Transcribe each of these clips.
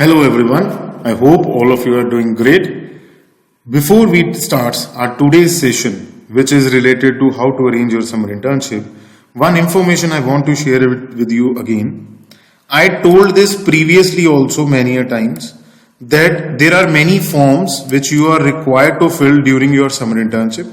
Hello everyone, I hope all of you are doing great. Before we start our today's session, which is related to how to arrange your summer internship, one information I want to share with you again. I told this previously also many a times that there are many forms which you are required to fill during your summer internship,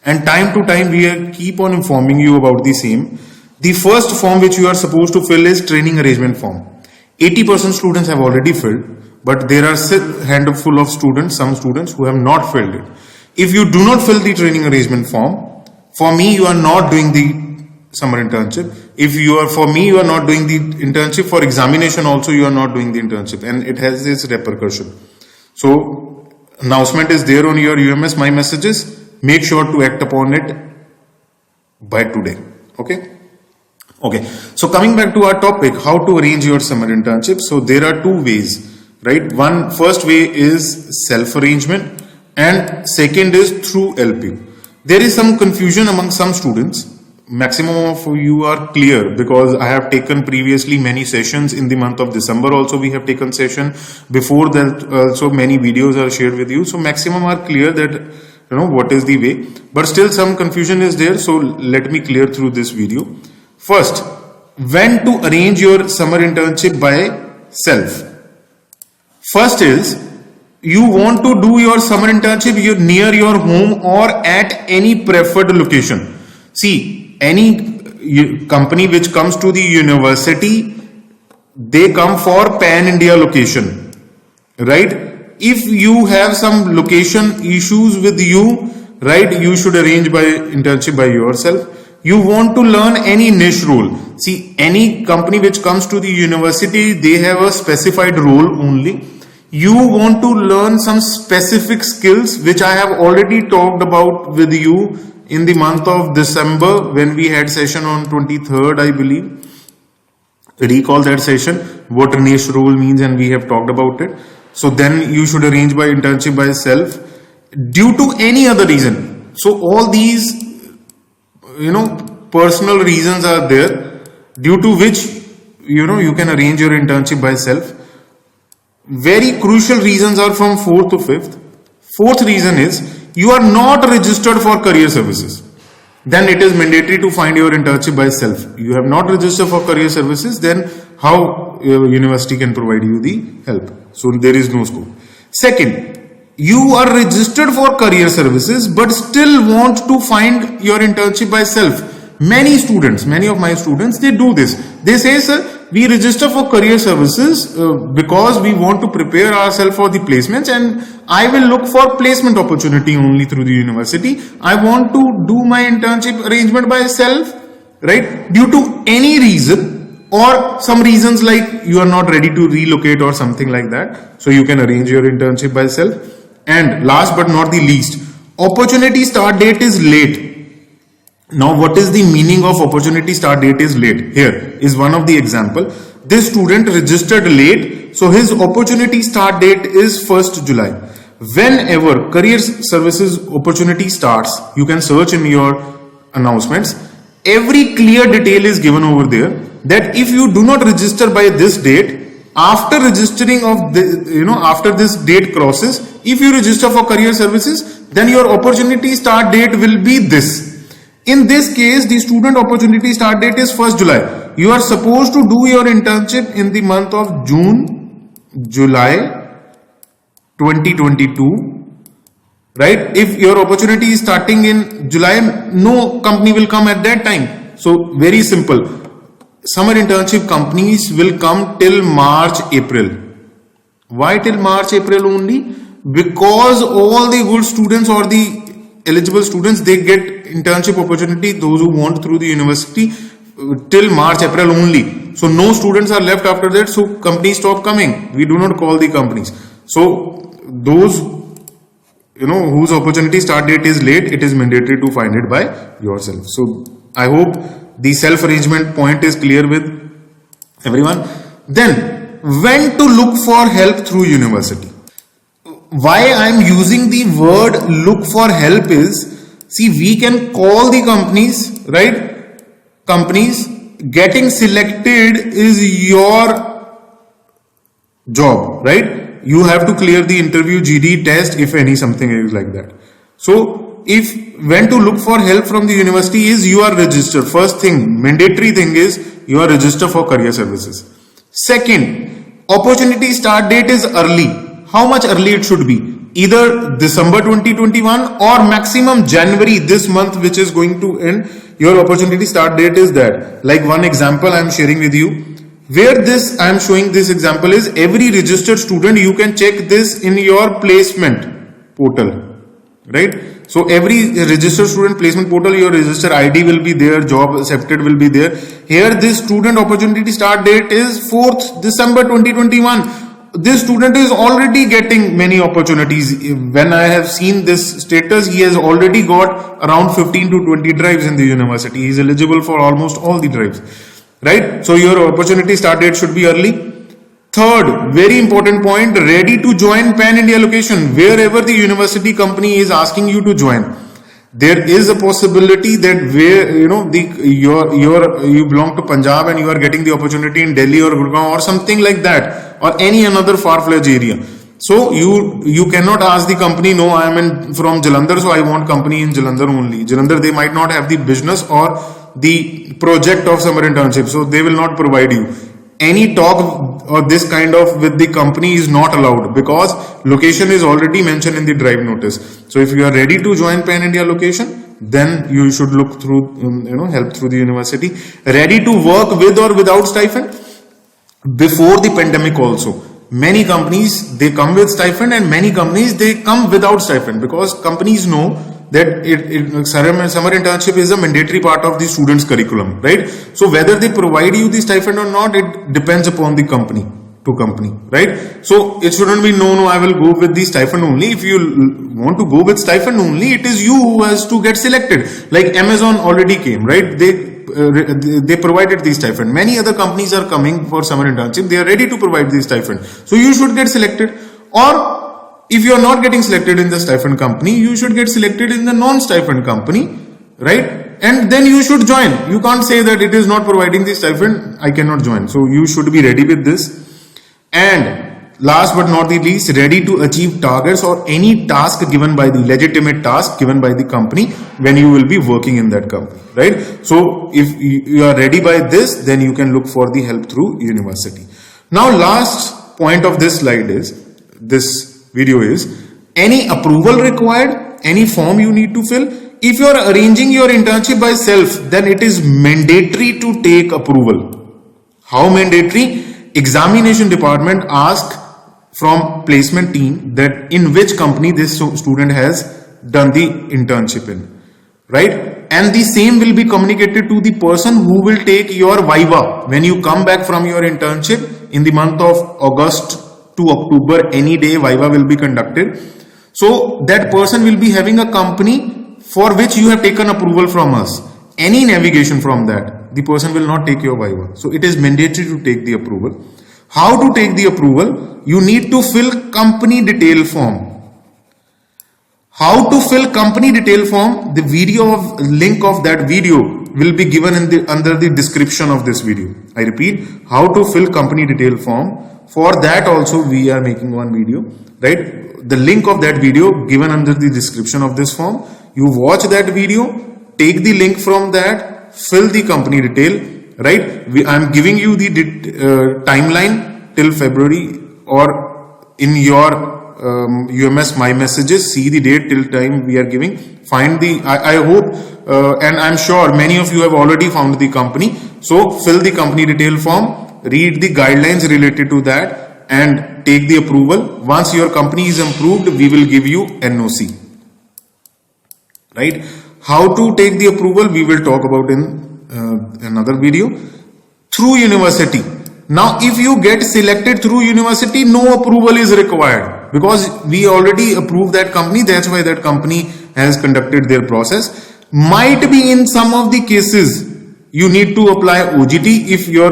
and time to time we keep on informing you about the same. The first form which you are supposed to fill is training arrangement form. 80% students have already filled, but there are a handful of students, some students who have not filled it. If you do not fill the training arrangement form, for me you are not doing the summer internship. If you are, for me you are not doing the internship, for examination also you are not doing the internship, and it has its repercussion. So announcement is there on your UMS My Messages. Make sure to act upon it by today. Okay, so coming back to our topic, how to arrange your summer internship. So there are two ways, right? First way is self-arrangement and second is through LP. There is some confusion among some students. Maximum of you are clear because I have taken previously many sessions in the month of December. Also we have taken session before that. Also many videos are shared with you. So maximum are clear that what is the way, but still some confusion is there. So let me clear through this video. First, when to arrange your summer internship by self. First is, you want to do your summer internship near your home or at any preferred location. See, any company which comes to the university, they come for pan-India location, right? If you have some location issues with you, right, you should arrange by internship by yourself. You want to learn any niche role. See, any company which comes to the university, they have a specified role only. You want to learn some specific skills which I have already talked about with you in the month of December when we had session on 23rd, I believe. Recall that session, what niche role means, and we have talked about it. So then you should arrange by internship by self due to any other reason. So all these personal reasons are there due to which you can arrange your internship by self. Very crucial reasons are from 4th to 5th. Fourth reason is you are not registered for career services. Then it is mandatory to find your internship by self. You have not registered for career services, then how your university can provide you the help? So there is no scope. Second, you are registered for career services but still want to find your internship by self. Many of my students, they do this. They say, sir, we register for career services because we want to prepare ourselves for the placements, and I will look for placement opportunity only through the university. I want to do my internship arrangement by self, right? Due to any reason or some reasons like you are not ready to relocate or something like that. So you can arrange your internship by self. And last but not the least, opportunity start date is late. Now what is the meaning of opportunity start date is late? Here is one of the example. This student registered late, so his opportunity start date is 1st July. Whenever career services opportunity starts, you can search in your announcements. Every clear detail is given over there that if you do not register by this date, after registering of after this date crosses, if you register for career services, then your opportunity start date will be this. In this case, the student opportunity start date is 1st July. You are supposed to do your internship in the month of July 2022, right? If your opportunity is starting in July, no company will come at that time. So very simple. Summer internship companies will come till March, April. Why till March, April only? Because all the good students or the eligible students, they get internship opportunity, those who want through the university, till March, April only. So no students are left after that, so companies stop coming. We do not call the companies. So those whose opportunity start date is late, it is mandatory to find it by yourself. So I hope the self-arrangement point is clear with everyone. Then, when to look for help through university? Why I am using the word look for help is, see, we can call the companies, right? Companies, getting selected is your job, right? You have to clear the interview, GD, test, if any something is like that. So if when to look for help from the university is you are registered. First thing, mandatory thing is you are registered for career services. Second, opportunity start date is early. How much early it should be? Either December 2021 or maximum January this month, which is going to end. Your opportunity start date is that. Like one example I am sharing with you. Where this I am showing this example is every registered student, you can check this in your placement portal, right? So every registered student placement portal, your register ID will be there, job accepted will be there. Here this student opportunity start date is 4th December 2021. This student is already getting many opportunities. When I have seen this status, he has already got around 15 to 20 drives in the university. He is eligible for almost all the drives, right? So your opportunity start date should be early. Third, very important point, ready to join Pan India location. Wherever the university company is asking you to join, there is a possibility that where you belong to Punjab and you are getting the opportunity in Delhi or Gurgaon or something like that, or any another far-fetched area. So you cannot ask the company, no, I am from Jalandhar, so I want company in Jalandhar only. Jalandhar, they might not have the business or the project of summer internship, so they will not provide you. Any talk or this kind of with the company is not allowed because location is already mentioned in the drive notice. So if you are ready to join Pan India location, then you should look through, help through the university. Ready to work with or without stipend? Before the pandemic also, many companies, they come with stipend and many companies, they come without stipend because companies know that summer internship is a mandatory part of the student's curriculum, right? So whether they provide you the stipend or not, it depends upon the company to company, right? So it shouldn't be no, I will go with the stipend only. If you want to go with stipend only, it is you who has to get selected. Like Amazon already came, right? They provided the stipend. Many other companies are coming for summer internship. They are ready to provide the stipend. So you should get selected. Or if you are not getting selected in the stipend company, you should get selected in the non-stipend company, right? And then you should join. You can't say that it is not providing the stipend, I cannot join. So you should be ready with this. And last but not the least, ready to achieve targets or any task given by the legitimate task given by the company when you will be working in that company, right? So if you are ready by this, then you can look for the help through university. Now last point of this slide is, this video is, any approval required, any form you need to fill. If you are arranging your internship by self, then it is mandatory to take approval. How mandatory? Examination department asks from placement team that in which company this student has done the internship in, right? And the same will be communicated to the person who will take your viva when you come back from your internship in the month of August to October. Any day viva will be conducted. So that person will be having a company for which you have taken approval from us. Any navigation from that, the person will not take your viva. So it is mandatory to take the approval. How to take the approval? You need to fill company detail form. How to fill company detail form? The link of that video will be given under the description of this video. I repeat, how to fill company detail form. For that also we are making one video, right? The link of that video given under the description of this form. You watch that video, take the link from that, fill the company detail, right? I am giving you the timeline till February, or in your UMS My Messages, see the date till time we are giving. Find the, I hope and I'm sure many of you have already found the company. So fill the company detail form, read the guidelines related to that and take the approval. Once your company is approved, we will give you NOC. Right? How to take the approval we will talk about in another video. Through university. Now if you get selected through university, no approval is required because we already approved that company. That's why that company has conducted their process. Might be in some of the cases you need to apply OGT if your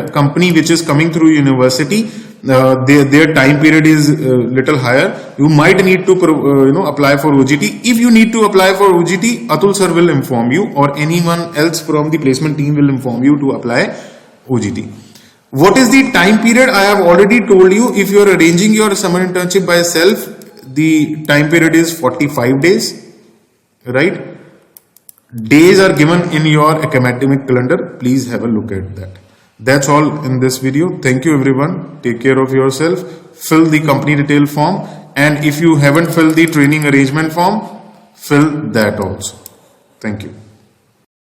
company which is coming through university, their time period is little higher. You might need to apply for OGT. If you need to apply for OGT, Atul sir will inform you, or anyone else from the placement team will inform you to apply OGT. What is the time period? I have already told you. If you are arranging your summer internship by yourself, the time period is 45 days, right? Days are given in your academic calendar. Please have a look at that. That's all in this video. Thank you everyone. Take care of yourself. Fill the company detail form, and if you haven't filled the training arrangement form, fill that also. Thank you.